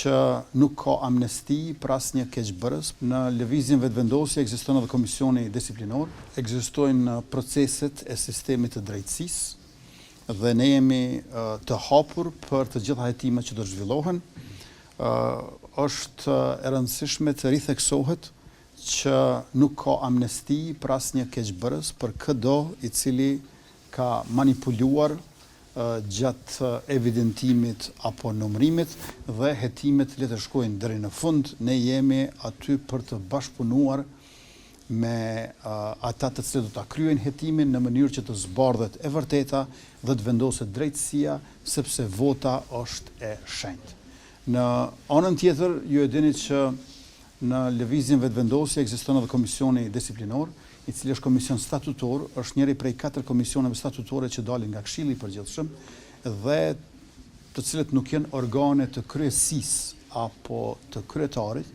që nuk ka amnesti për asnjë keqbërës. Në lëvizjen vetëvendosje ekziston edhe komisioni disiplinor, ekzistojnë proceset e sistemit të drejtësisë dhe ne jemi të hapur për të gjitha hetimet që do zhvillohen. Është e rëndësishme të ritheksohet që nuk ka amnesti për asnjë keqbërës për çdo i cili ka manipuluar gjatë evidentimit apo numërimit dhe hetimet le të shkojnë deri në fund. Ne jemi aty për të bashkëpunuar me ata të cilët do ta kryejnë hetimin në mënyrë që të zbardhet e vërteta dhe të vendoset drejtësia, sepse vota është e shenjtë. Në anën tjetër, ju e dini që në lëvizjen vetëvendosje ekziston edhe komisioni disiplinor, i cili është komision statutor, është njëri prej 4 komisioneve statutore që dalin nga Këshilli i Përgjithshëm dhe të cilët nuk janë organe të kryesisë apo të kryetarit,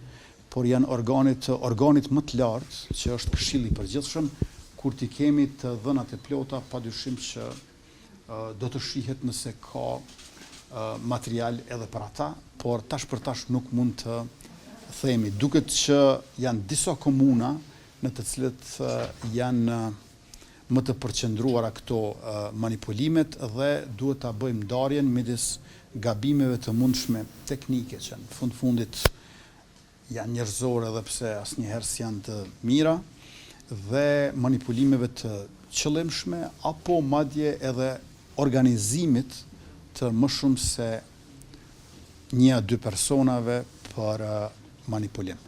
por janë organe të organit më të lartë, që është Këshilli i Përgjithshëm, kur t'i kemi të dhënat e plota, padyshim që do të shihet nëse ka material edhe për ata, por tash për tash nuk mund të themi. Duket që janë disa komuna në të cilët janë më të përqendruara këto manipulimet dhe duhet ta bëjmë ndarjen midis gabimeve të mundshme teknike që në fundit janë njerëzore edhe pse asnjëherë s'janë të mira dhe manipulimeve të qëllimshme apo madje edhe organizimit të më shumë se 1-2 personave për manipulim.